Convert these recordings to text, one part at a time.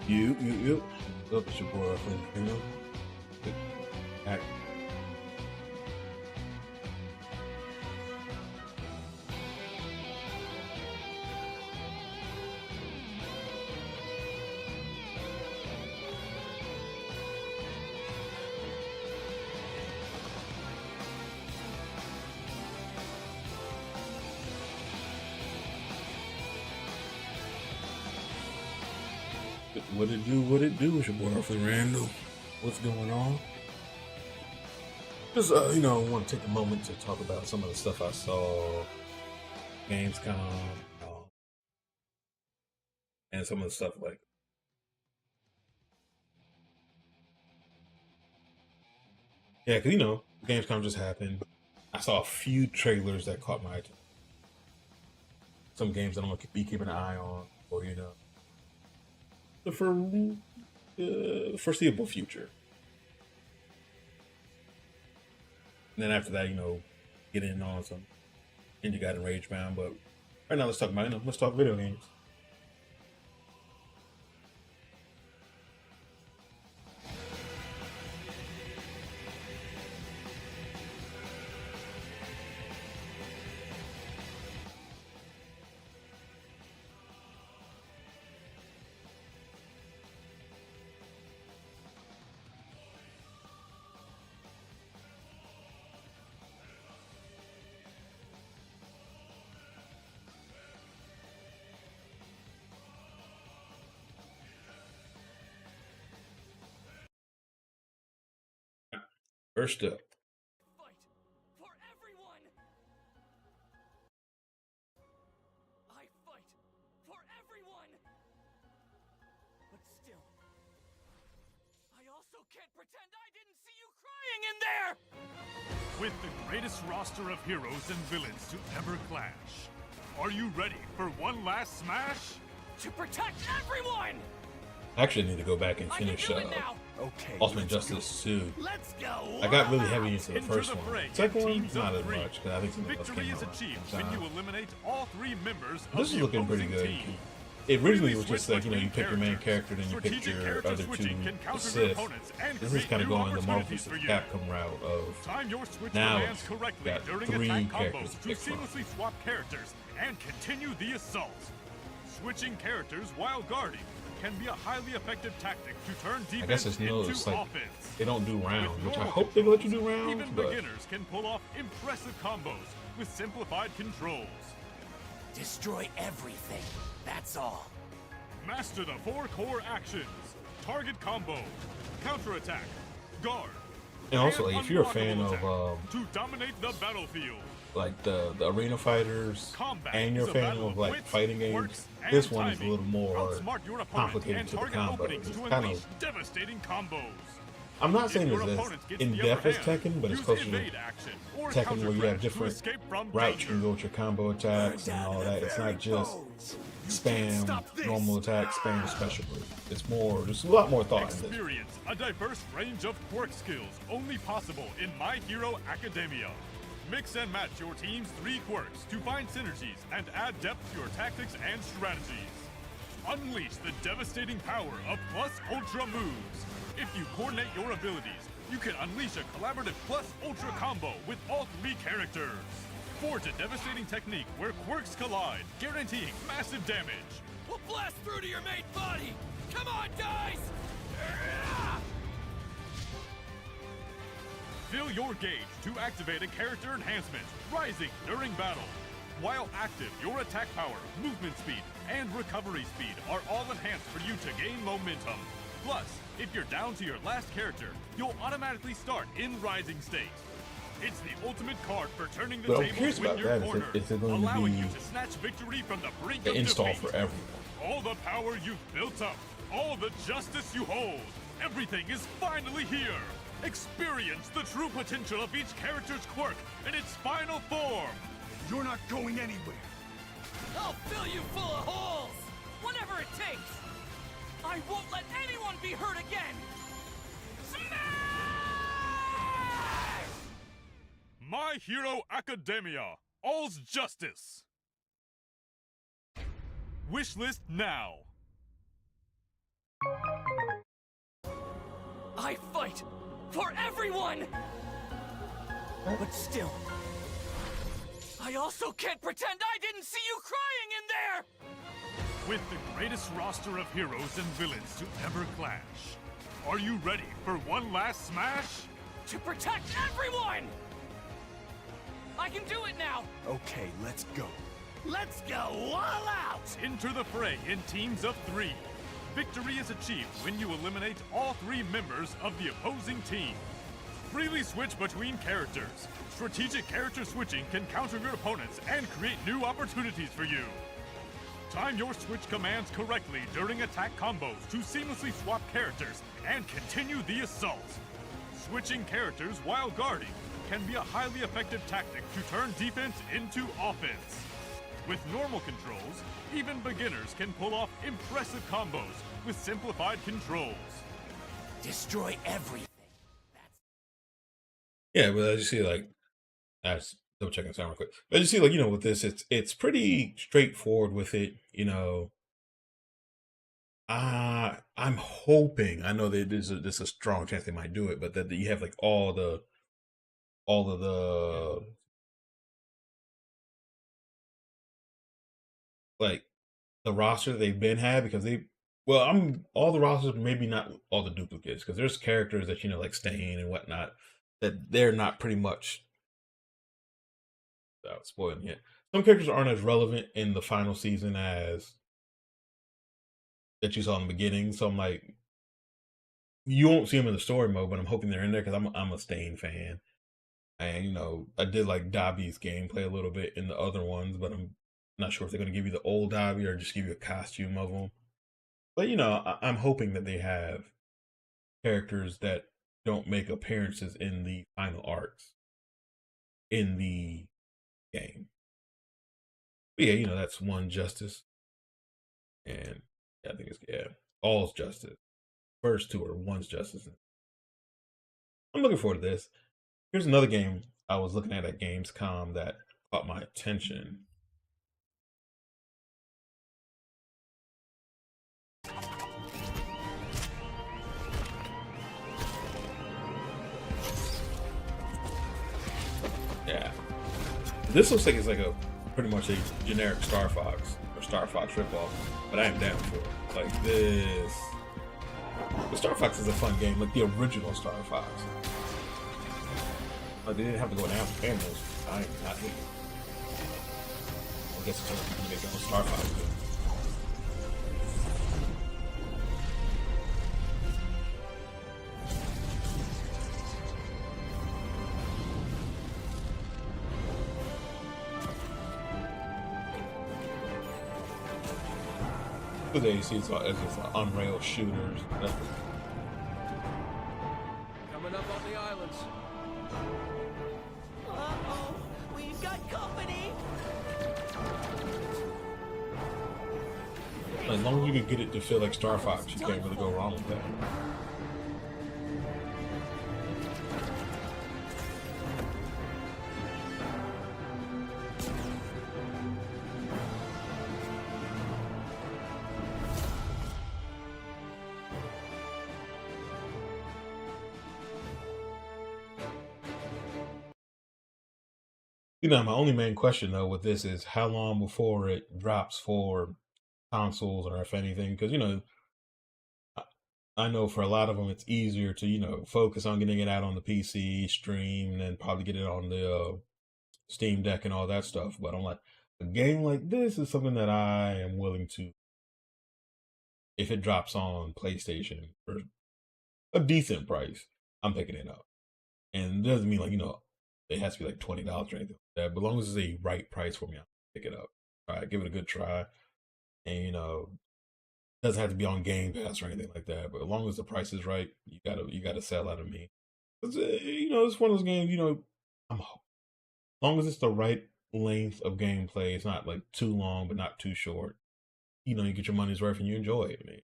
You. Look, it's your boy, friend, you know? Act. What it do? What it do? It's your boy, friend Randall. What's going on? Just want to take a moment to talk about some of the stuff I saw, Gamescom, and some of the stuff like, yeah, because Gamescom just happened. I saw a few trailers that caught my attention. Some games that I'm gonna be keeping an eye on, or the foreseeable future. And then after that, get in on some Ninja Gaiden Rage Bound. But right now, let's talk about let's talk video games. First up, Fight for everyone. I fight for everyone. But still, I also can't pretend I didn't see you crying in there. With the greatest roster of heroes and villains to ever clash, are you ready for one last smash? To protect everyone. I actually need to go back and finish Ultimate Justice 2. Let's go. I got really heavy into the first one. Fray, Second one, teams not of as three. much, because I think something else Victory came is out. achieved when you eliminate all three members of This is the looking pretty opposing good. team. It originally was Freely just switch like, you between pick your main characters. character, then you pick Strategic your character other two switching can counter assists. your opponents and This is create kind of new going the Marvel opportunities vs. for you. Capcom route of Time your switch now commands it's correctly got during 3 attack characters combos to to pick from. seamlessly swap characters and continue the assault. Switching characters while guarding can be a highly effective tactic to turn I guess defense it's into like offense. they don't do rounds, With which I normal hope they let you do controls, rounds, even but beginners can pull off impressive combos with simplified controls. Destroy everything. That's all. Master the 4 core actions: target combo, counterattack, guard. and also and like, if you're a unblockable fan attack of to dominate the battlefield. like the arena fighters, Combat and you're a is fan battle of like wits, fighting games, quirks, and this one is a timing. little more Outsmart your opponent complicated and to the target combo. openings It's to kind unleash of, devastating combos. I'm not If saying your it's as opponent gets in the depth upper as hand, Tekken, but it's use closer to evade action or Tekken, where you have counter to different escape from routes you can danger. go with your combo attacks and all that. It's not just spam normal attack, spam special move. It's more, there's a lot more thought in this. Experience a diverse range of quirk skills only possible in My Hero Academia. Mix and match your team's 3 quirks to find synergies and add depth to your tactics and strategies. Unleash the devastating power of Plus Ultra moves. If you coordinate your abilities, you can unleash a collaborative Plus Ultra combo with all 3 characters. Forge a devastating technique where quirks collide, guaranteeing massive damage. We'll blast through to your main body. Come on, guys. Fill your gauge to activate a character enhancement, rising during battle. While active, your attack power, movement speed, and recovery speed are all enhanced for you to gain momentum. Plus, if you're down to your last character, you'll automatically start in rising state. It's the ultimate card for turning the But I'm tables curious when about you're that. cornered, Is it going to allowing be you to snatch victory from the brink the of install defeat. for everyone? All the power you've built up, all the justice you hold, everything is finally here. Experience the true potential of each character's quirk in its final form. You're not going anywhere. I'll fill you full of holes. Whatever it takes. I won't let anyone be hurt again. Smash! My Hero Academia. All's justice. Wishlist now. I fight for everyone! But still, I also can't pretend I didn't see you crying in there! With the greatest roster of heroes and villains to ever clash, are you ready for one last smash? To protect everyone! I can do it now! Okay, let's go. Let's go all out! Enter the fray in teams of 3. Victory is achieved when you eliminate all 3 members of the opposing team. Freely switch between characters. Strategic character switching can counter your opponents and create new opportunities for you. Time your switch commands correctly during attack combos to seamlessly swap characters and continue the assault. Switching characters while guarding can be a highly effective tactic to turn defense into offense. With normal controls, even beginners can pull off impressive combos with simplified controls. Destroy everything. Yeah, but as you see, like, I was double checking sound real quick. But as you see, like, with this, it's pretty straightforward with it. I'm hoping. I know that there's a strong chance they might do it, but that you have like all of the like the roster that they've been had because I'm all the rosters, maybe not all the duplicates, because there's characters that like Stain and whatnot that they're not pretty much without spoiling it. Some characters aren't as relevant in the final season as that you saw in the beginning. So I'm like, you won't see them in the story mode, but I'm hoping they're in there because I'm a Stain fan. And I did like Dobby's gameplay a little bit in the other ones, but I'm not sure if they're going to give you the old Dobby or just give you a costume of them. But I'm hoping that they have characters that don't make appearances in the final arcs in the game. But yeah, that's one Justice, and I think it's All's Justice. First 2 are One's Justice. I'm looking forward to this. Here's another game I was looking at Gamescom that caught my attention. Yeah. This looks like it's like a pretty much a generic Star Fox or Star Fox ripoff, but I am down for it. Like this. The Star Fox is a fun game, like the original Star Fox. Like they didn't have to go down for animals. I am not hating. I guess it's going to make their own Star Fox game. Today you see it's on-rail shooters. Coming up on the islands. Uh-oh, we've got company. As long as you can get it to feel like Star Fox, you can't really go wrong with that. My only main question though with this is how long before it drops for consoles or if anything, because I I know for a lot of them it's easier to focus on getting it out on the PC, stream, and then probably get it on the Steam Deck and all that stuff. But I'm like, a game like this is something that I am willing to, if it drops on PlayStation for a decent price, I'm picking it up. And it doesn't mean like it has to be like $20 or anything like that. But as long as it's a right price for me, I'll pick it up. All right, give it a good try. And it doesn't have to be on Game Pass or anything like that. But as long as the price is right, you gotta sell out of me. It's one of those games. As long as it's the right length of gameplay, it's not like too long but not too short. You get your money's worth and you enjoy it. I mean,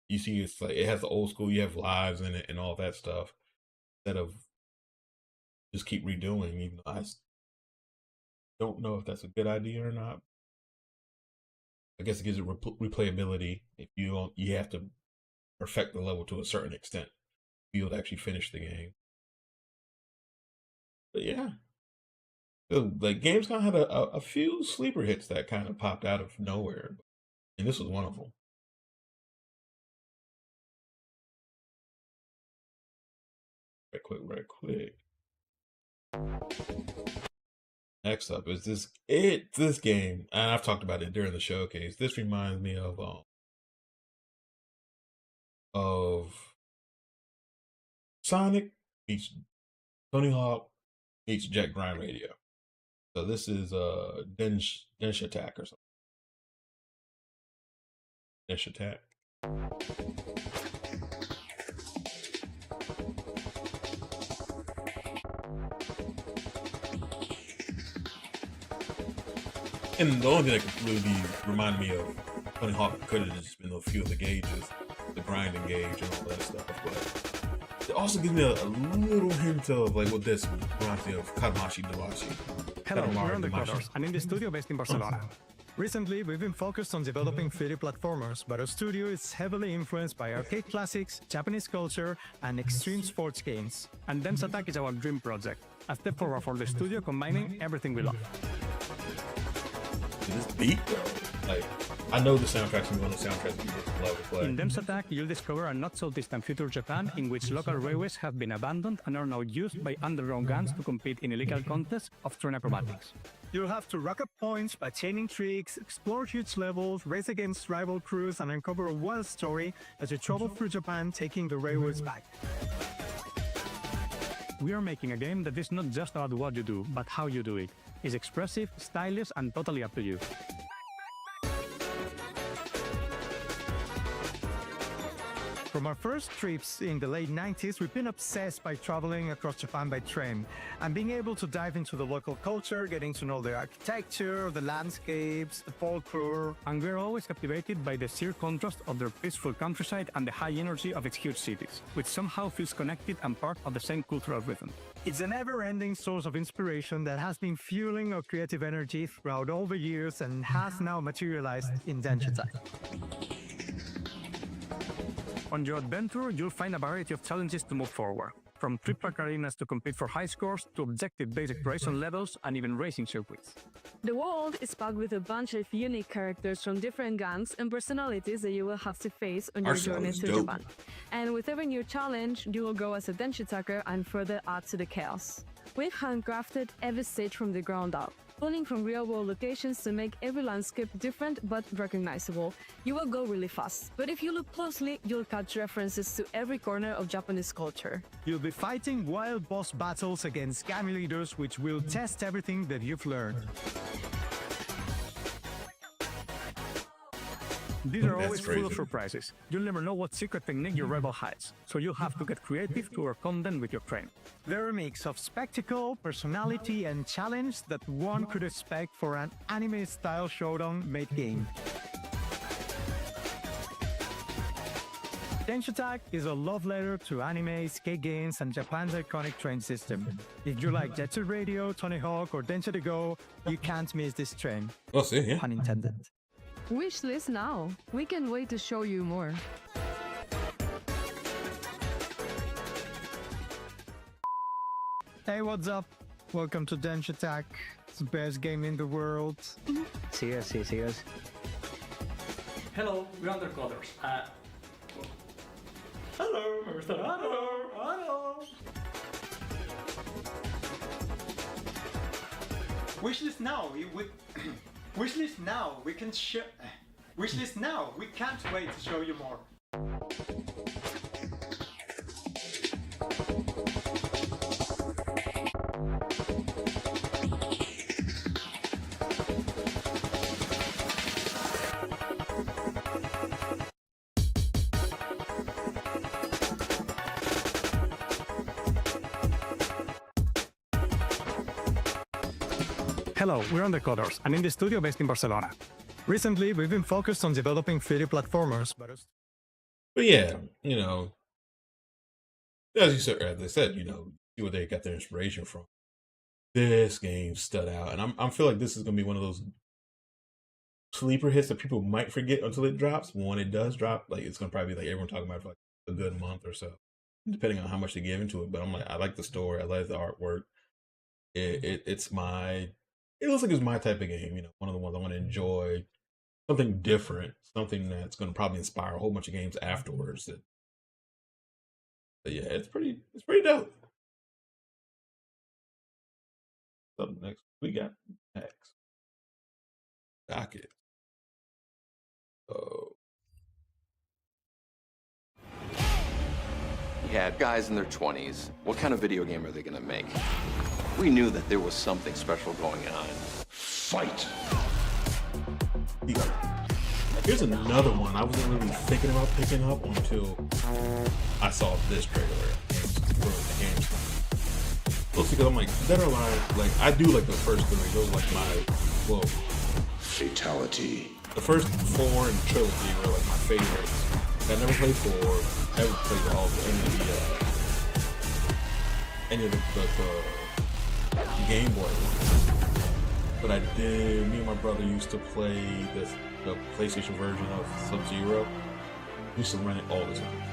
you see, it's like it has the old school. You have lives in it and all that stuff. Instead of just keep redoing, even though I don't know if that's a good idea or not. I guess it gives it replayability if you have to perfect the level to a certain extent. be able to actually finish the game. But yeah, so, like Gamescom had a few sleeper hits that kind of popped out of nowhere, and this was one of them. Right quick. Next up is this game, and I've talked about it during the showcase. This reminds me of Sonic meets Tony Hawk meets Jet Grind Radio. So this is Densh Attack or something. Densh Attack. And the only thing that could really remind me of Tony Hawk could have just been a few of the gauges, the grinding gauge and all that stuff. But it also gives me a little hint of like what this reminds me of Kadamashi Damashi. Hello, we're on the Coders, and in the studio based in Barcelona. Recently, we've been focused on developing 3D platformers, but our studio is heavily influenced by arcade classics, Japanese culture, and extreme sports games. And Dance Attack is our dream project, a step forward for the studio combining everything we love. This beat though, like I know the soundtrack's one of the soundtracks people love to play. In Dance Attack, you'll discover a not so distant future Japan in which local railways have been abandoned and are now used by underground gangs to compete in illegal contests of train acrobatics. You'll have to rack up points by chaining tricks, explore huge levels, race against rival crews, and uncover a wild story as you travel through Japan taking the railways back. We are making a game that is not just about what you do, but how you do it. It's expressive, stylish, and totally up to you. From our first trips in the late 90s, we've been obsessed by traveling across Japan by train and being able to dive into the local culture, getting to know the architecture, the landscapes, the folklore, and we're always captivated by the sheer contrast of their peaceful countryside and the high energy of its huge cities, which somehow feels connected and part of the same cultural rhythm. It's a never-ending source of inspiration that has been fueling our creative energy throughout all the years and has now materialized in Denshi Attack. On your adventure, you'll find a variety of challenges to move forward, from trip-pack arenas to compete for high scores, to objective-based exploration levels, and even racing circuits. The world is packed with a bunch of unique characters from different gangs and personalities that you will have to face on your journey to Japan. And with every new challenge, you will go as a Denshi attacker and further add to the chaos. We've handcrafted every stage from the ground up, pulling from real-world locations to make every landscape different but recognizable. You will go really fast, but if you look closely, you'll catch references to every corner of Japanese culture. You'll be fighting wild boss battles against gang leaders, which will test everything that you've learned. These are always full of surprises. You'll never know what secret technique your rival hides, so you'll have to get creative to overcome them with your train. They're a mix of spectacle, personality, and challenge that one could expect for an anime-style showdown-made game. Denshi Attack is a love letter to anime, skate games, and Japan's iconic train system. If you like Jet Set Radio, Tony Hawk, or Denshi to Go, you can't miss this train. We'll see, yeah. Pun intended. Wishlist now. We can't wait to show you more. Hey, what's up? Welcome to Denshi Attack. It's the best game in the world. See us. Hello, we're Undercoders. Hello, hello. Wishlist now. Wishlist now. Wishlist now. We can't wait to show you more. Hello, we're Undercoders, and in the studio based in Barcelona. Recently, we've been focused on developing 3D platformers, But yeah, as they said, see where they got their inspiration from. This game stood out, and I feel like this is gonna be one of those sleeper hits that people might forget until it drops. But when it does drop, like it's gonna probably be like everyone talking about it for like a good month or so. depending on how much they give into it. But I'm like, I like the story, I like the artwork. It's my, it looks like it's my type of game. You know, one of the ones I want to enjoy, something different, something that's going to probably inspire a whole bunch of games afterwards. But yeah, it's pretty dope. So next we got next docket. Oh, Yeah, guys in their 20s. What kind of video game are they gonna make? We knew that there was something special going on. Fight! here's another one I wasn't really thinking about picking up until I saw this trailer for the games. Mostly because I'm like, Dead or Alive, like, I do like the first three. Those are like my, well, Fatality. the first four in the trilogy were like my favorites. I never played four, never played all of any of the Game Boy ones. But I did, me and my brother used to play the PlayStation version of Sub-Zero. Used to run it all the time.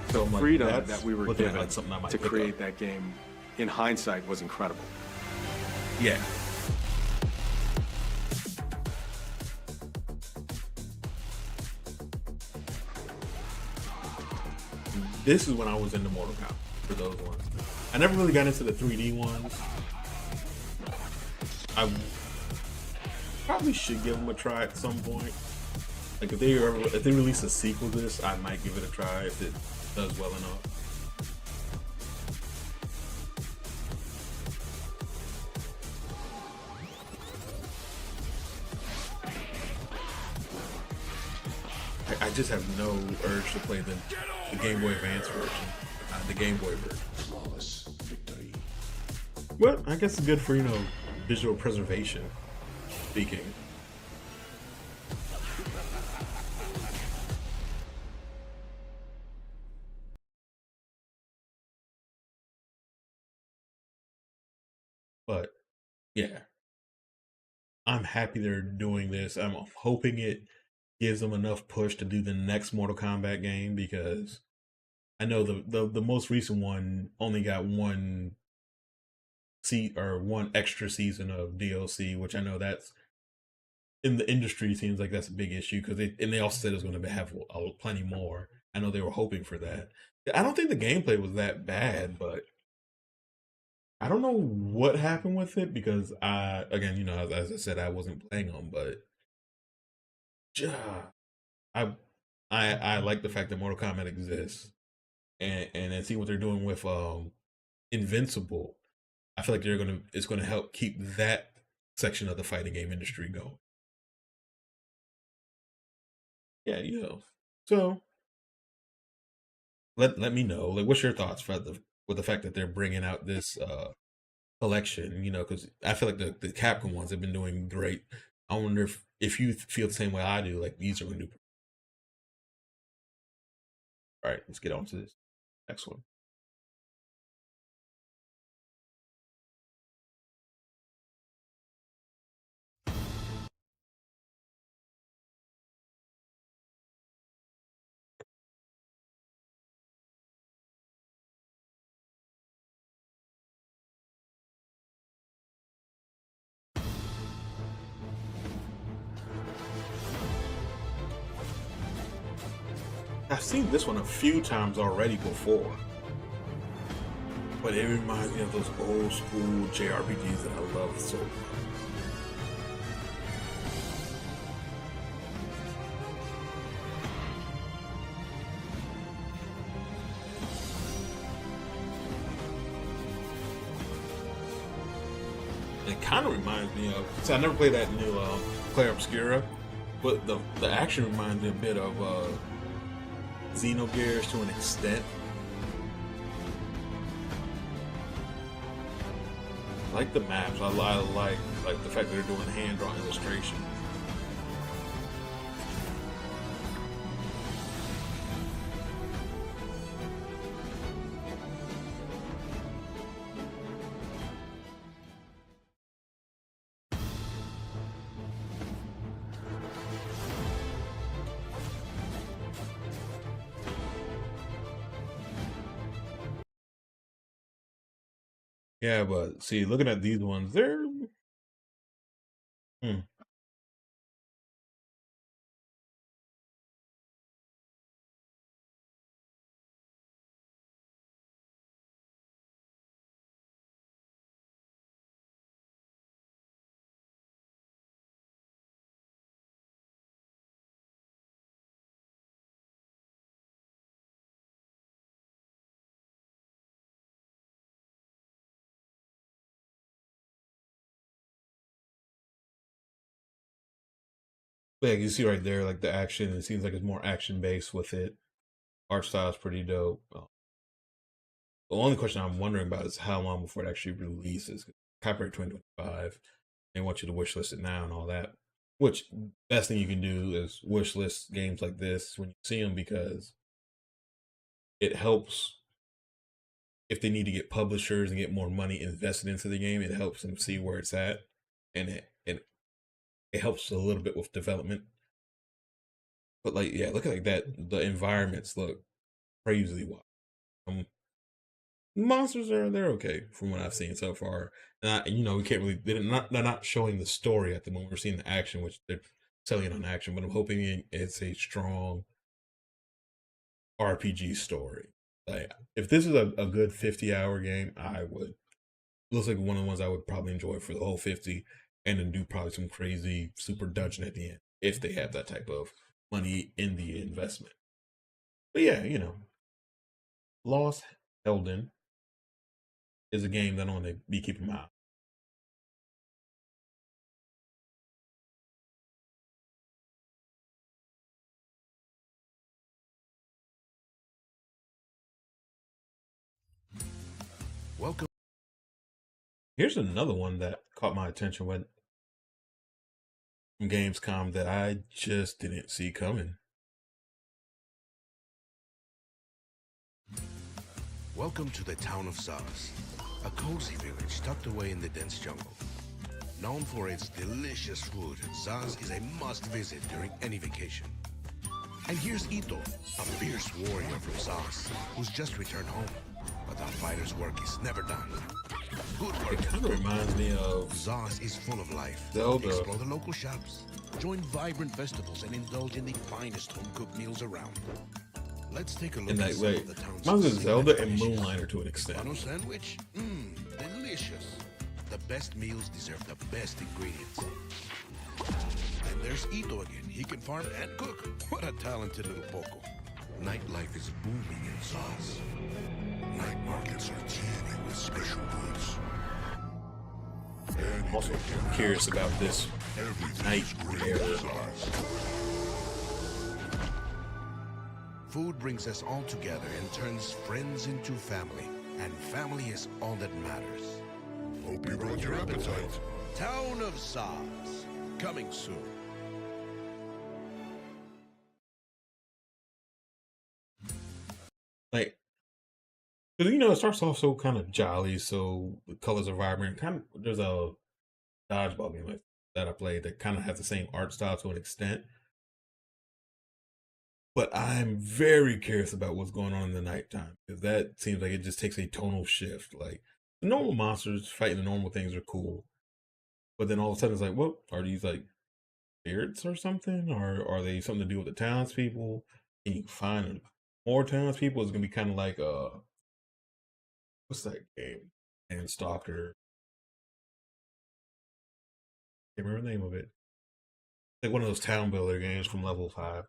So I'm like, Freedom that's that we were looking at given like something I might to pick create up. that game, in hindsight, was incredible. Yeah. This is when I was into Mortal Kombat for those ones. I never really got into the 3D ones. I probably should give them a try at some point. Like if they release a sequel to this, I might give it a try if it does well enough. I just have no urge to play the Game Boy Advance version, the Game Boy version. Flawless victory. Well, I guess it's good for, you know, visual preservation, speaking. But, yeah. I'm happy they're doing this. I'm hoping it gives them enough push to do the next Mortal Kombat game, because I know the most recent one only got one extra season of DLC, which I know that's in the industry seems like that's a big issue, because they also said it was going to have plenty more. I know they were hoping for that. I don't think the gameplay was that bad, but I don't know what happened with it, because again, you know, as I said, I wasn't playing them, but I like the fact that Mortal Kombat exists, and then see what they're doing with Invincible. I feel like it's gonna help keep that section of the fighting game industry going. Yeah, you know. So let me know, like, what's your thoughts with the fact that they're bringing out this collection? You know, because I feel like the Capcom ones have been doing great. I wonder if you feel the same way I do. Like, these are going to do. All right, let's get on to this next one. I've seen this one a few times already before, but it reminds me of those old school JRPGs that I love so much. It kind of reminds me of, so I never played that new Claire Obscura, but the action reminds me a bit of Xenogears to an extent. I like the maps. I like the fact that they're doing hand-drawn illustrations. Yeah, but see, looking at these ones, they're hmm. Yeah, you see right there, like the action. It seems like it's more action based with it. Art style is pretty dope. The only question I'm wondering about is how long before it actually releases. Copyright 2025. They want you to wish list it now and all that. Which best thing you can do is wish list games like this when you see them because it helps if they need to get publishers and get more money invested into the game. It helps them see where it's at, and it helps a little bit with development. But like, yeah, look at like that. The environments look crazy wild. Um, monsters are they're okay from what I've seen so far. And we can't really they're not showing the story at the moment. We're seeing the action, which they're selling it on action. But I'm hoping it's a strong RPG story. Like if this is a good 50-hour game, I would. Looks like one of the ones I would probably enjoy for the whole 50, and then do probably some crazy super dungeon at the end if they have that type of money in the investment. But yeah, Lost Elden is a game that I want to be keeping my eye. Welcome. Here's another one that caught my attention when from Gamescom that I just didn't see coming. Welcome to the town of Zaz, a cozy village tucked away in the dense jungle. Known for its delicious food, Zaz is a must-visit during any vacation. And here's Ito, a fierce warrior from Zaz, who's just returned home. But the fighter's work is never done. Good work. It kind of reminds me of Zaz is full of life. Zelda. Explore the local shops, join vibrant festivals, and indulge in the finest home-cooked meals around. Let's take a look in at that some way. of the town's Reminds me of Zelda and dishes. Moonlighter to an extent. Funnel sandwich? Mmm, delicious. The best meals deserve the best ingredients. And there's Ito again. He can farm and cook. What a talented little Poco. Nightlife is booming in Zaz. Night markets are teeming with special goods. Also curious about this night era. Food brings us all together and turns friends into family. And family is all that matters. Hope you brought your appetite. Town of Zaz. Coming soon. Like, because it starts off so kind of jolly, so the colors are vibrant. Kind of, there's a dodgeball game that I played that kind of has the same art style to an extent. But I'm very curious about what's going on in the nighttime because that seems like it just takes a tonal shift. Like the normal monsters fighting the normal things are cool, but then all of a sudden it's like, what are these like spirits or something, or are they something to do with the townspeople? Can you find more townspeople? It's gonna be kind of like what's that game? And Stalker. Can't remember the name of it. Like one of those town builder games from level 5.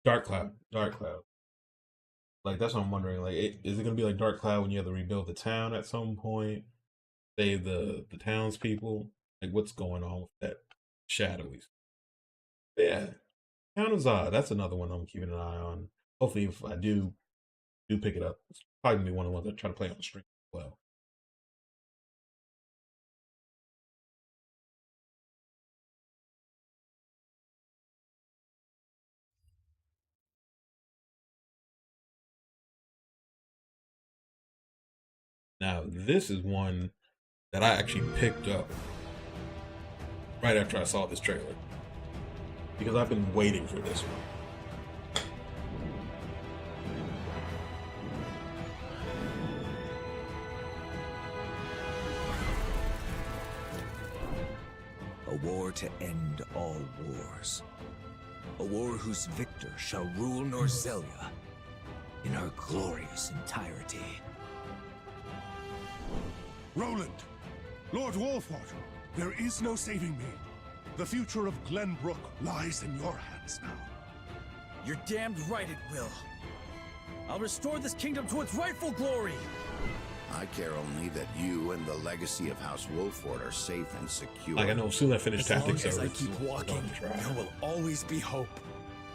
Dark Cloud. Dark Cloud. Like that's what I'm wondering. Like, is it gonna be like Dark Cloud when you have to rebuild the town at some point, save the townspeople? Like, what's going on with that shadowy? Yeah, Town of Zod. That's another one I'm keeping an eye on. Hopefully, if I do pick it up, it's probably gonna be one of the ones I try to play on the stream as well. Now, this is one that I actually picked up right after I saw this trailer, because I've been waiting for this one. A war to end all wars. A war whose victor shall rule Norzelia in her glorious entirety. Roland! Lord Wolford! There is no saving me. The future of Glenbrook lies in your hands now. You're damned right it will. I'll restore this kingdom to its rightful glory. I care only that you and the legacy of House Wolford are safe and secure. Like, I know as soon as I finish Tactics, As I keep walking, there will always be hope.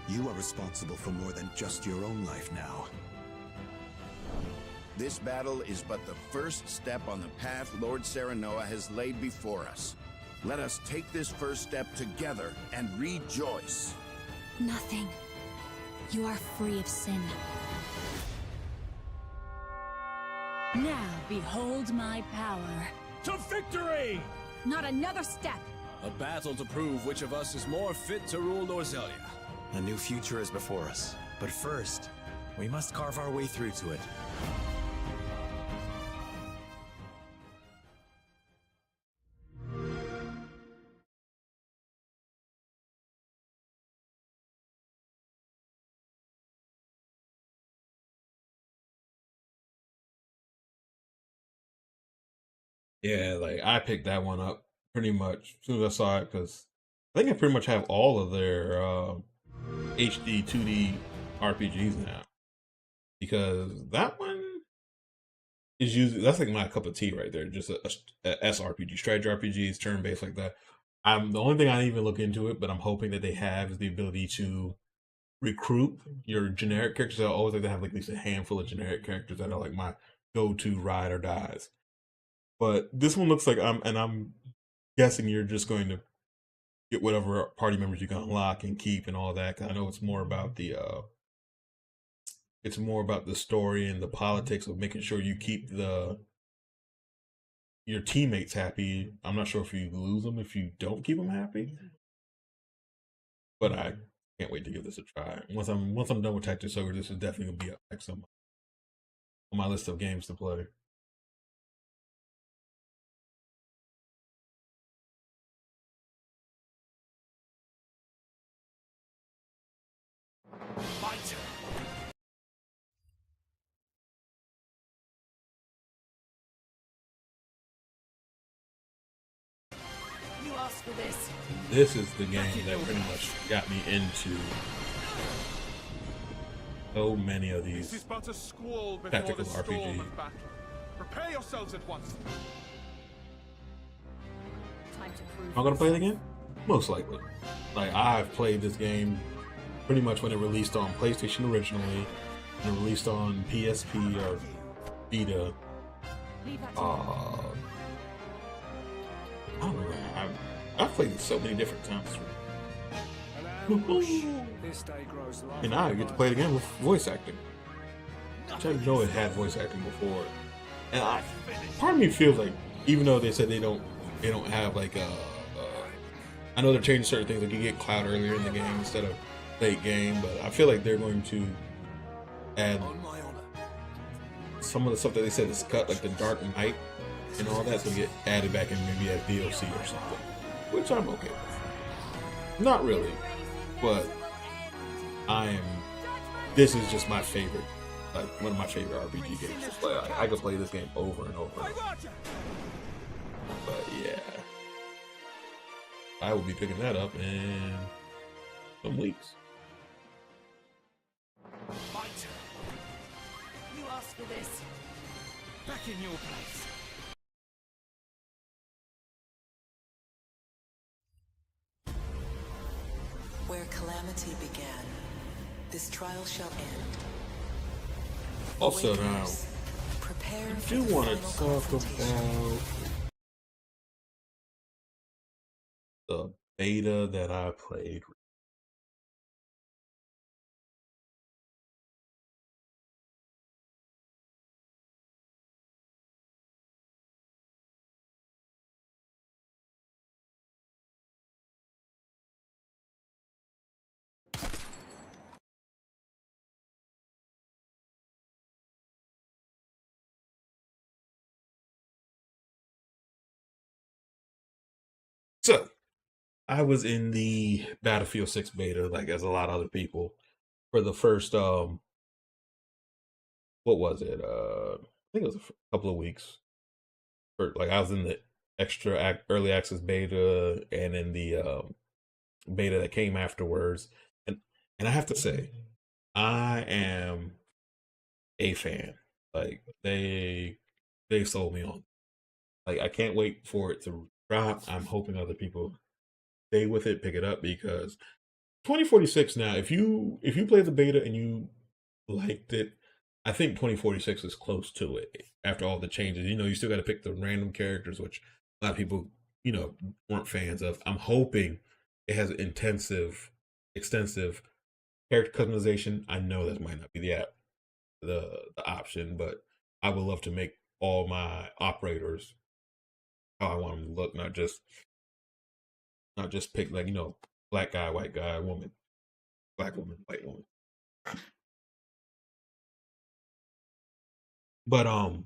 You are responsible for more than just your own life now. This battle is but the first step on the path Lord Serenoa has laid before us. Let us take this first step together and rejoice. Nothing. You are free of sin. Now behold my power. To victory! Not another step! A battle to prove which of us is more fit to rule Norzelia. A new future is before us. But first, we must carve our way through to it. Yeah, like I picked that one up pretty much as soon as I saw it, because I think I pretty much have all of their HD 2D RPGs now. Because that one is usually, that's like my cup of tea right there. Just a SRPG, strategy RPGs, turn based like that. I'm the only thing I didn't even look into it, but I'm hoping that they have is the ability to recruit your generic characters. I always like to have like at least a handful of generic characters that are like my go-to ride or dies. But this one looks like I'm guessing you're just going to get whatever party members you can unlock and keep and all that. 'Cause I know it's more about the story and the politics of making sure you keep your teammates happy. I'm not sure if you lose them if you don't keep them happy, but I can't wait to give this a try. Once I'm done with Tactics Ogre, this is definitely gonna be up next on my list of games to play. My turn. You asked for this. This is the game that pretty much got me into so many of This is these but a squall before tactical the storm RPG. of battle. Prepare yourselves at once. Time to prove. I'm gonna play it again? Most likely. Like, I've played this game pretty much when it released on PlayStation originally, and it released on PSP or Vita. I don't know. I've played it so many different times. And now I get to play it again with voice acting. Which I know it had voice acting before. And part of me feels like, even though they said they don't have like I know they're changing certain things, like you get Cloud earlier in the game instead of late game, but I feel like they're going to add some of the stuff that they said is cut, like the Dark Knight and all that's gonna get added back in maybe as DLC or something, which I'm okay with. Not really, but this is just my favorite, like one of my favorite RPG games to play. I could play this game over and over. But yeah, I will be picking that up in some weeks. My turn. You asked for this. Back in your place. Where calamity began, this trial shall end. Also now, Prepare I for do the want to final talk confrontation. about the beta that I played. So I was in the Battlefield 6 beta, like as a lot of other people, for the first what was it? I think it was a couple of weeks. Or like I was in the early access beta and in the beta that came afterwards. And I have to say, I am a fan. Like they sold me on. Like I can't wait for it to drop. I'm hoping other people stay with it, pick it up because 2046 now, if you play the beta and you liked it, I think 2046 is close to it after all the changes. You still got to pick the random characters, which a lot of people, weren't fans of. I'm hoping it has extensive character customization. I know that might not be the option, but I would love to make all my operators how I want them to look, not just pick like black guy, white guy, woman, black woman, white woman. But I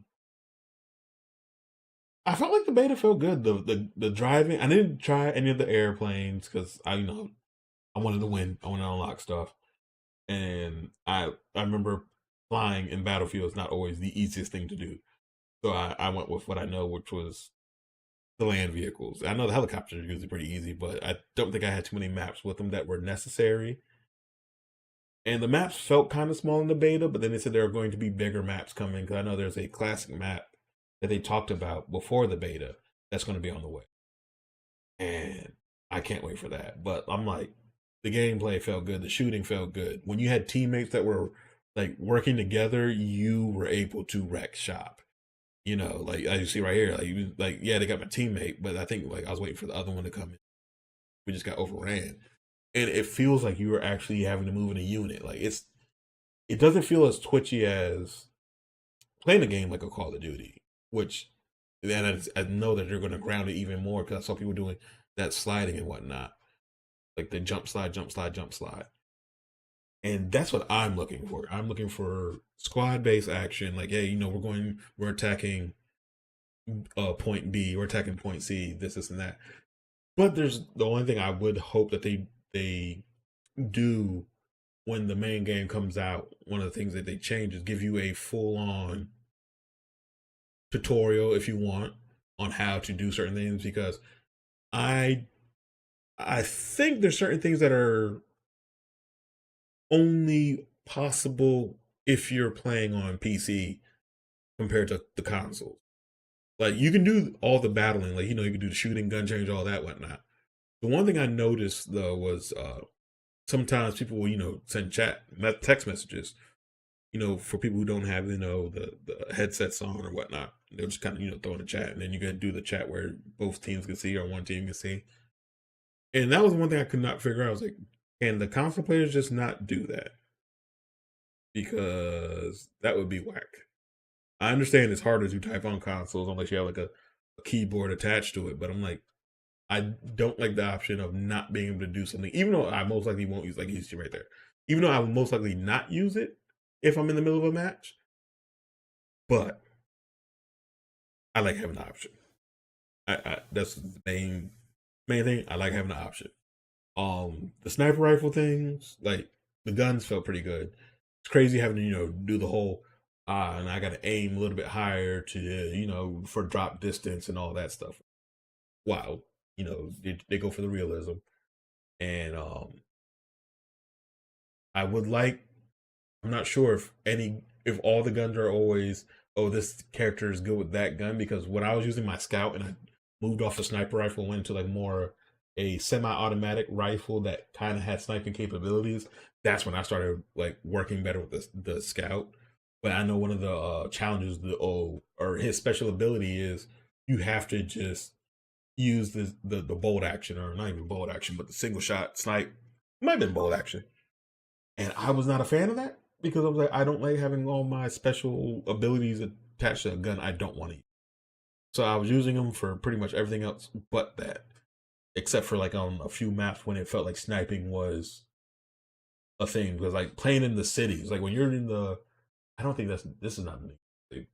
felt like the beta felt good. The driving, I didn't try any of the airplanes because I wanted to win. I wanted to unlock stuff, and I remember flying in Battlefield is not always the easiest thing to do. So I went with what I know, which was the land vehicles. I know the helicopters are usually pretty easy, but I don't think I had too many maps with them that were necessary. And the maps felt kind of small in the beta, but then they said there are going to be bigger maps coming because I know there's a classic map that they talked about before the beta that's going to be on the way. And I can't wait for that. But I'm like, the gameplay felt good. The shooting felt good. When you had teammates that were like working together, you were able to wreck shop. Like as you see right here, yeah, they got my teammate, but I think like I was waiting for the other one to come in. We just got overran. And it feels like you were actually having to move in a unit. Like it doesn't feel as twitchy as playing a game like a Call of Duty, which then I know that they're going to ground it even more because I saw people doing that sliding and whatnot, like the jump slide, jump slide, jump slide. And that's what I'm looking for. I'm looking for squad-based action. Like, hey, we're attacking point B, we're attacking point C, this, and that. But there's the only thing I would hope that they do when the main game comes out. One of the things that they change is give you a full-on tutorial if you want on how to do certain things, because I think there's certain things that are only possible if you're playing on PC compared to the console. Like you can do all the battling, like you can do the shooting, gun change, all that whatnot. The one thing I noticed though was sometimes people will send text messages, for people who don't have the headsets on or whatnot. They'll just kind of throw in a chat, and then you can do the chat where both teams can see or one team can see. And that was one thing I could not figure out. I was like, can the console players just not do that? Because that would be whack. I understand it's harder to type on consoles unless you have like a keyboard attached to it, but I'm like, I don't like the option of not being able to do something, even though I most likely won't use, like you see right there, even though I will most likely not use it if I'm in the middle of a match. But I like having the option. I that's the main thing. I like having the option. The sniper rifle things, like the guns felt pretty good. It's crazy having to do the whole and I got to aim a little bit higher to for drop distance and all that stuff. Wow, they go for the realism, and I would like. I'm not sure if all the guns are always, oh, this character is good with that gun, because when I was using my scout and I moved off the sniper rifle, went into like more a semi-automatic rifle that kind of had sniping capabilities, that's when I started like working better with the scout. But I know one of the challenges or his special ability is you have to just use the bolt action, or not even bolt action, but the single shot snipe. It might have been bolt action. And I was not a fan of that because I was like, I don't like having all my special abilities attached to a gun I don't want to use. So I was using them for pretty much everything else but that, except for like on a few maps when it felt like sniping was a thing. Because like playing in the cities, like when you're in the, I don't think this is not new,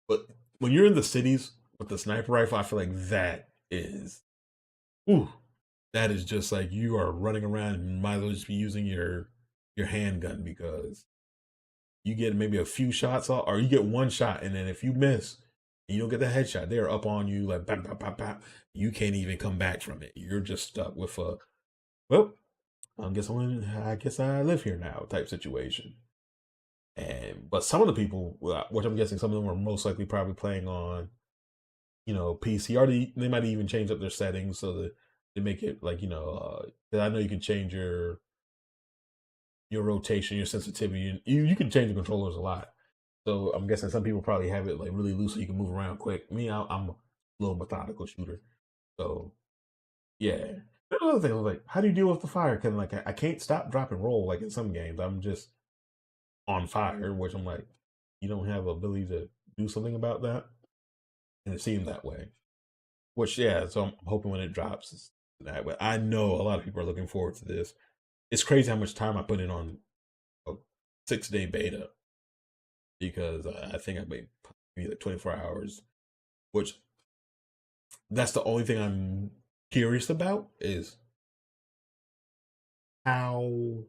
but when you're in the cities with the sniper rifle, I feel like that is ooh, that is just like you are running around and might as well just be using your handgun because you get maybe a few shots off, or you get one shot, and then if you miss and you don't get the headshot, they're up on you like bap bap bap bap. You can't even come back from it. You're just stuck with a well, I guess I live here now type situation. And but some of the people, which I'm guessing some of them are most likely probably playing on, PC. Or they might even change up their settings so that they make it like 'cause I know you can change your rotation, your sensitivity, and you can change the controllers a lot. So I'm guessing some people probably have it like really loose so you can move around quick. Me, I'm a little methodical shooter, so yeah. Another thing was like, how do you deal with the fire? Cause like I can't stop, drop, and roll like in some games. I'm just on fire, which I'm like, you don't have ability to do something about that, and it seemed that way. Which yeah, so I'm hoping when it drops, it's that way. I know a lot of people are looking forward to this. It's crazy how much time I put in on a 6-day beta because I think I made maybe like 24 hours, which that's the only thing I'm curious about is how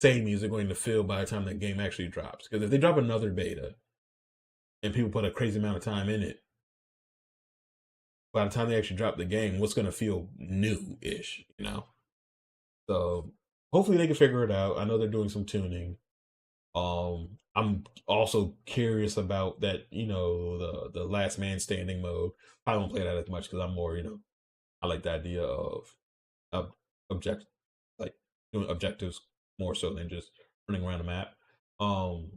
samey is it going to feel by the time that game actually drops. Because if they drop another beta and people put a crazy amount of time in it, by the time they actually drop the game, what's going to feel new-ish, So hopefully they can figure it out. I know they're doing some tuning. I'm also curious about that, the last man standing mode. I don't play that as much because I'm more, I like the idea of ob- object like doing objectives more so than just running around the map. Um,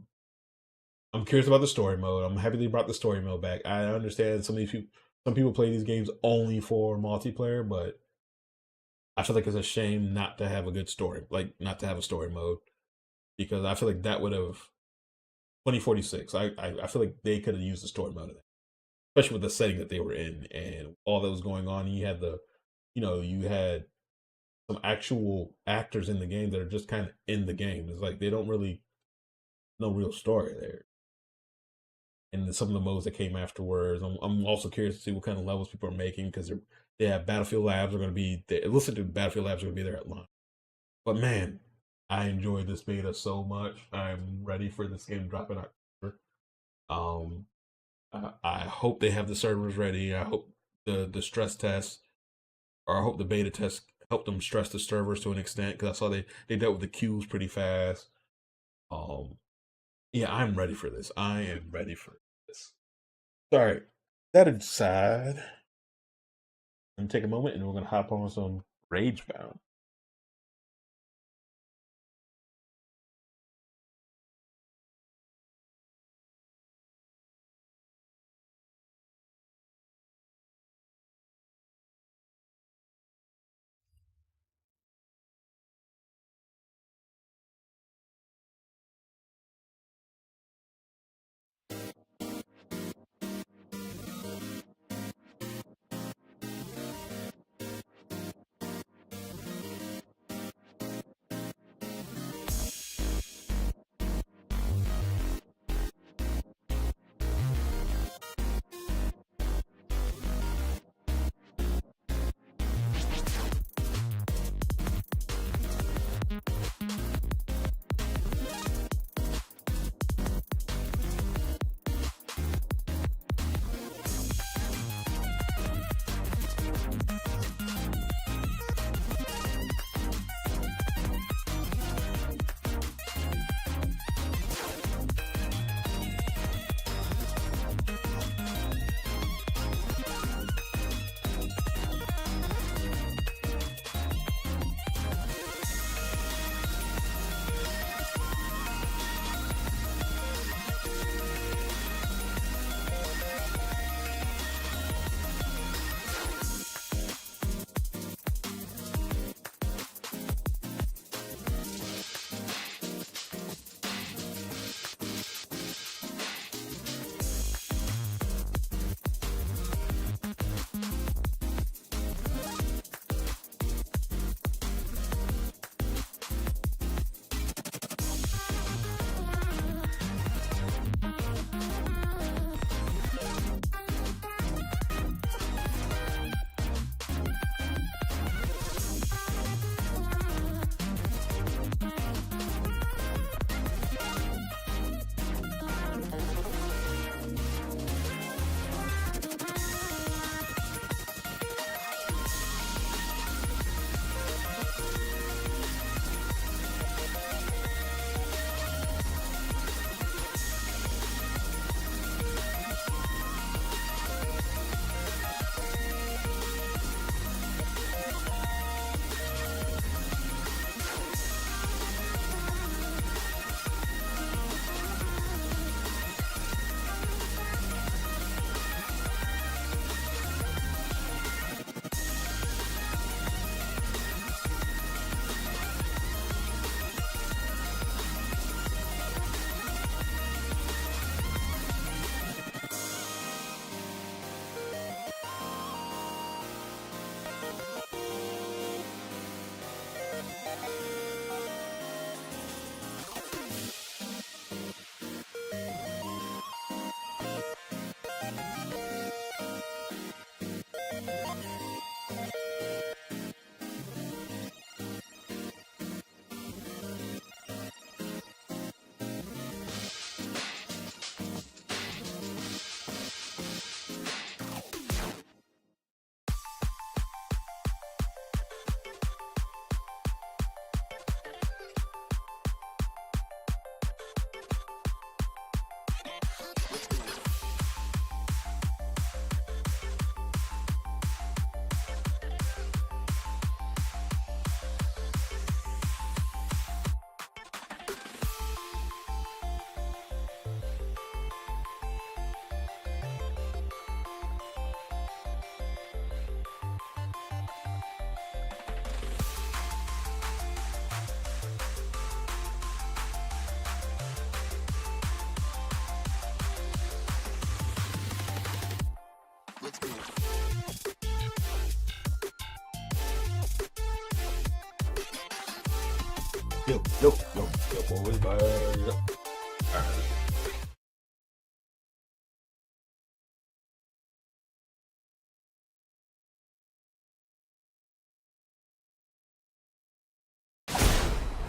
I'm curious about the story mode. I'm happy they brought the story mode back. I understand some people play these games only for multiplayer, but I feel like it's a shame not to have a good story, like not to have a story mode, because I feel like that would have 2046. I feel like they could have used the story mode of that, especially with the setting that they were in and all that was going on. You had you had some actual actors in the game that are just kind of in the game. It's like they don't really no real story there. And some of the modes that came afterwards. I'm also curious to see what kind of levels people are making because they have Battlefield Labs are going to be. It looks like the Battlefield Labs are going to be there at launch. But man, I enjoyed this beta so much. I'm ready for this game to drop in October. Um, I hope they have the servers ready. I hope the stress test, or I hope the beta test helped them stress the servers to an extent because I saw they dealt with the queues pretty fast. Um, yeah, I'm ready for this. I am ready for this. Sorry, that aside, I'm gonna take a moment and we're gonna hop on some Ragebound. Yo, boys, bye. Alright.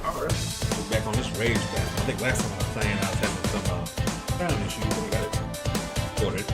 Alright, we're back on this rage battle. I think last time I was playing, I was having some sound issues, but we got it sorted.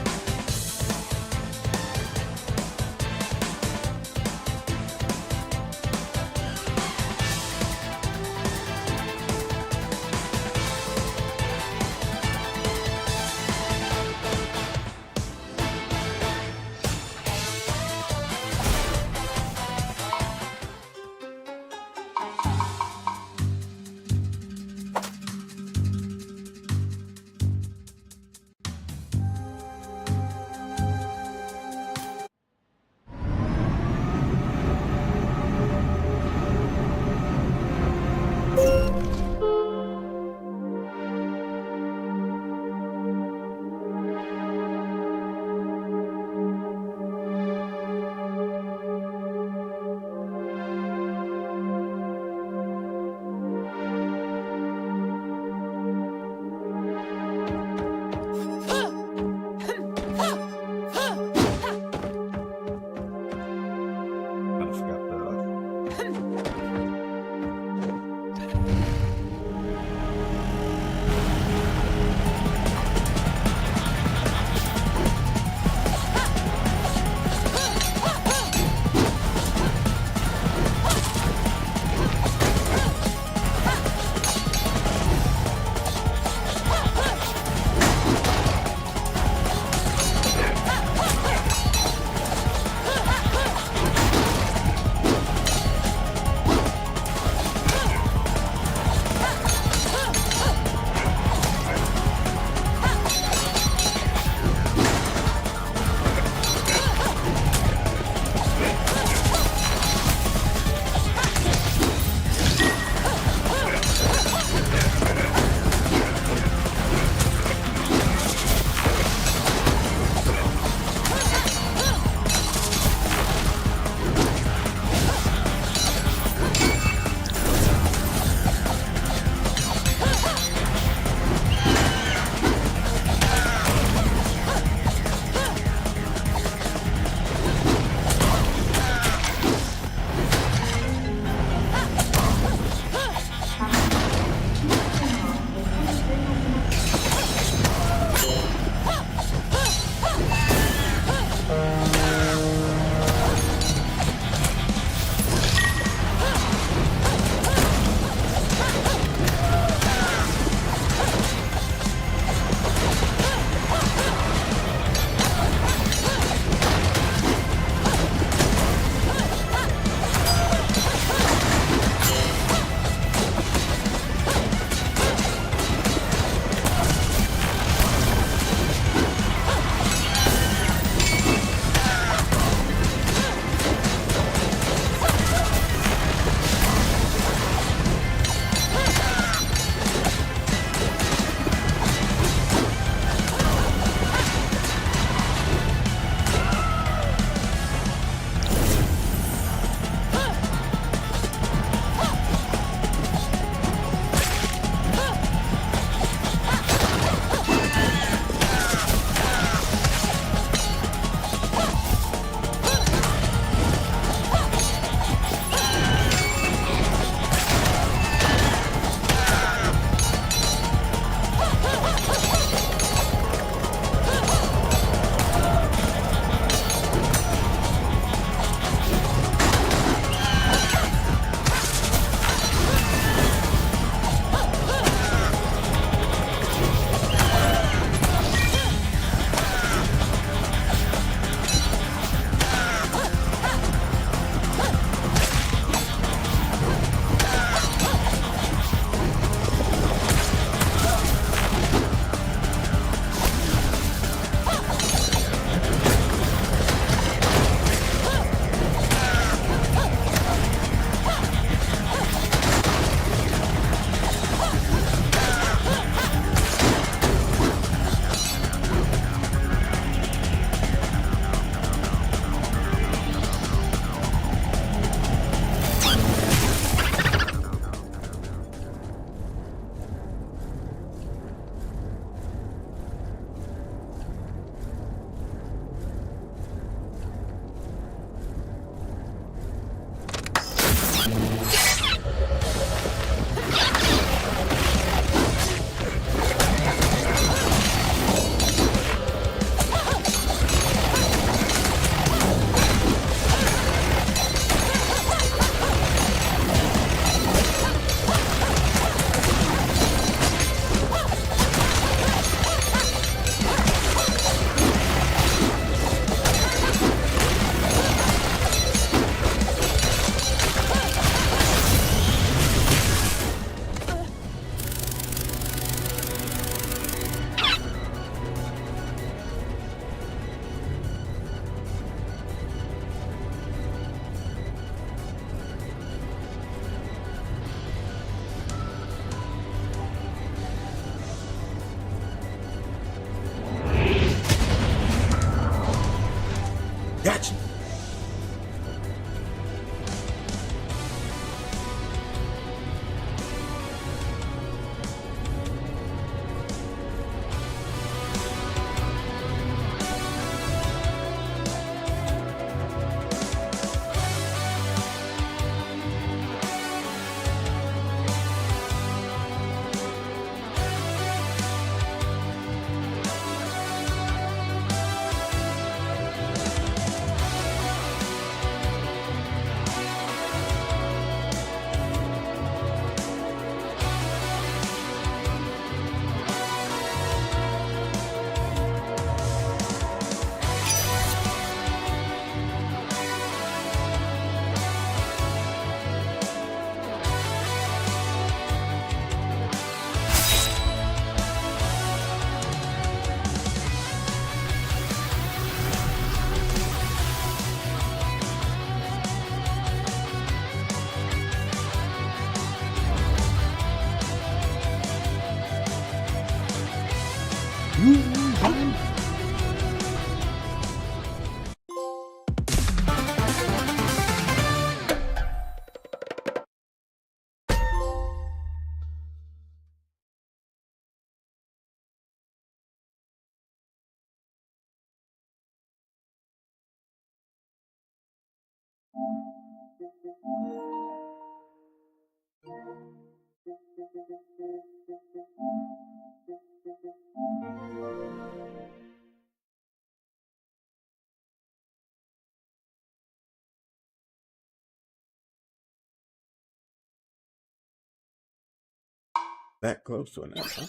That close to an F, huh?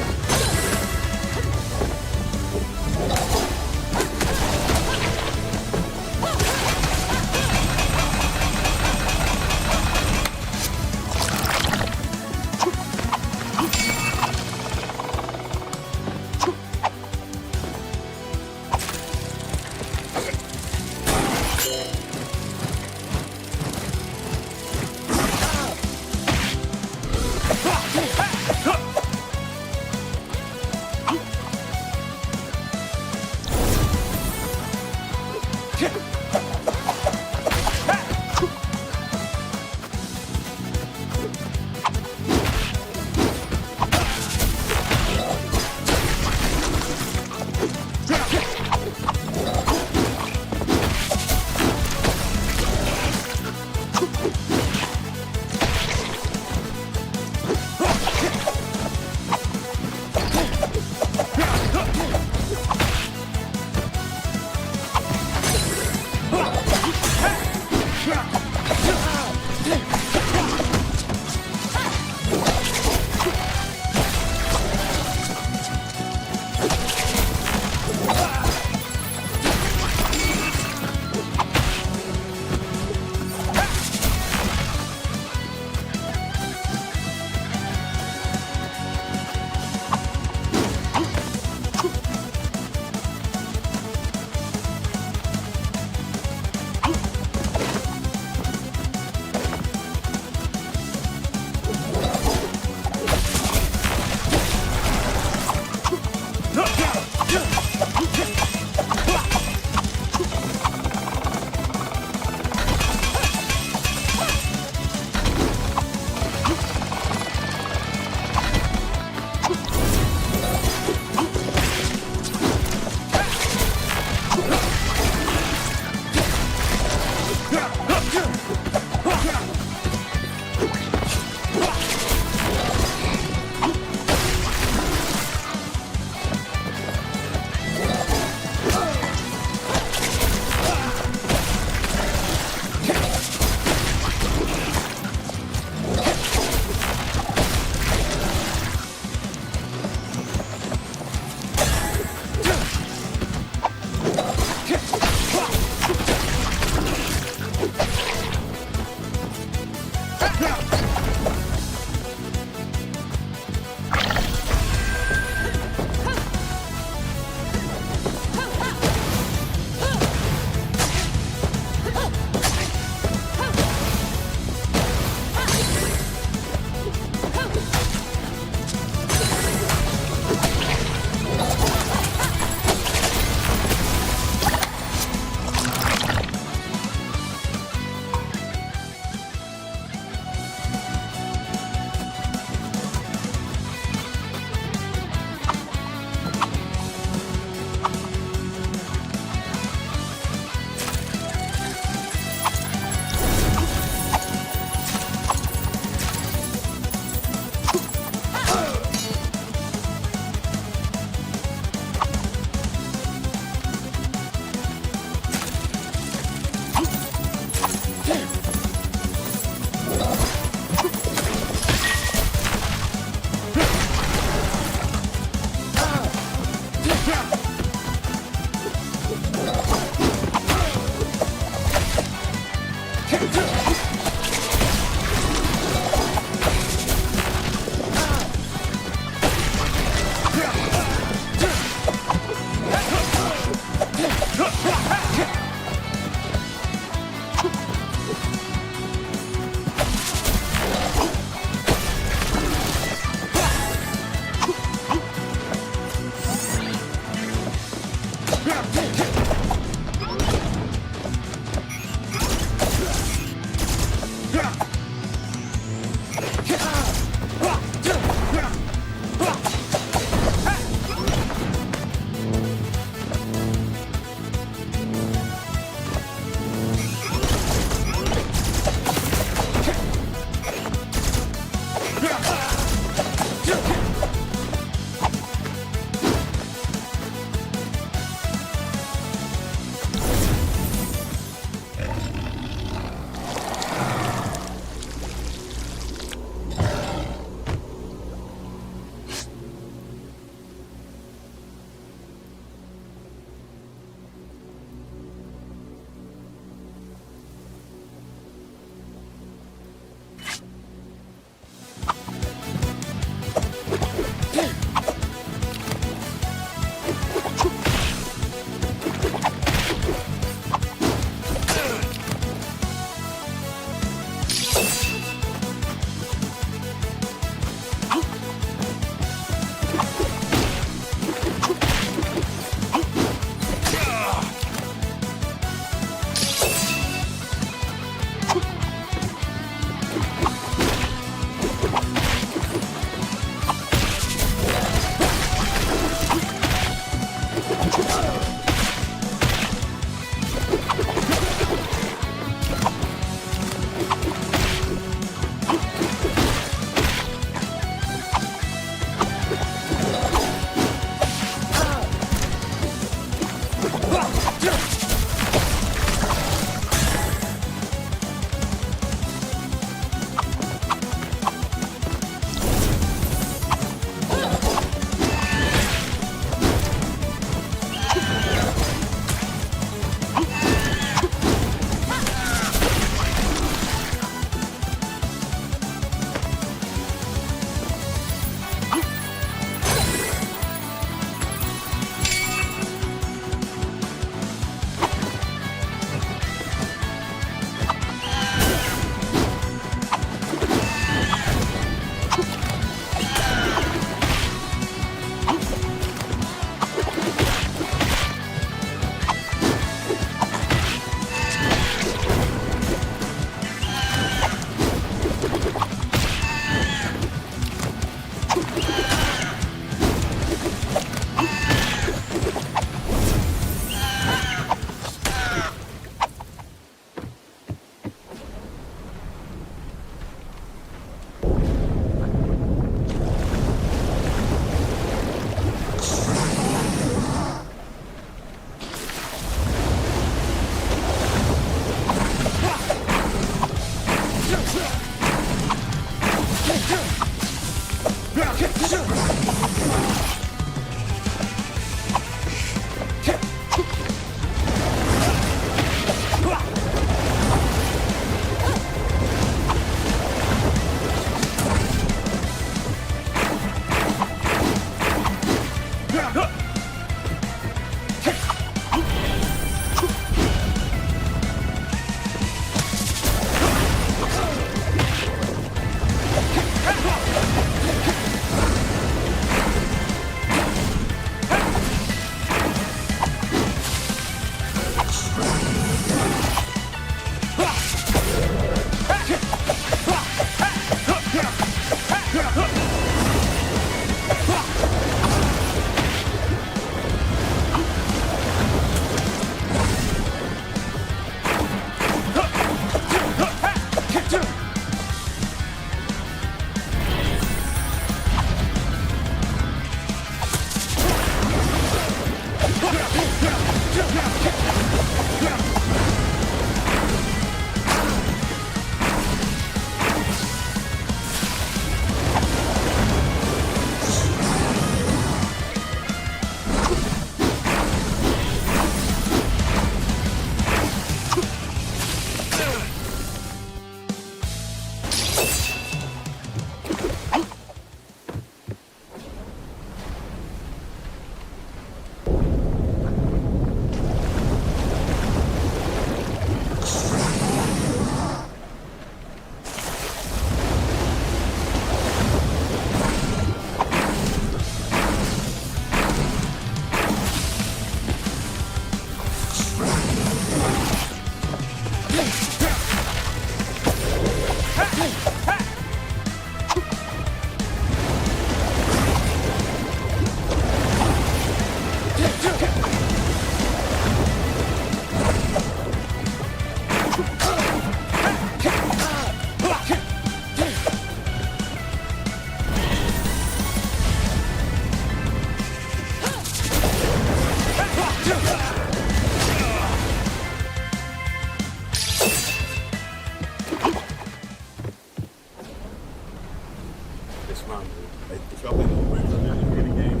it's fine. Like, if y'all think it's weird, Ninja Gaiden game,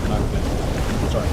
not bad. Sorry.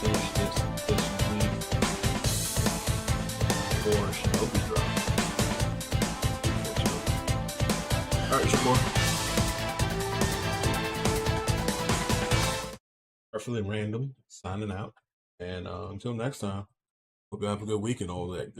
finish this week before Shinobi drops. Alright, it's your boy. Perfectly Random, signing out. And until next time, hope you have a good week and all that good.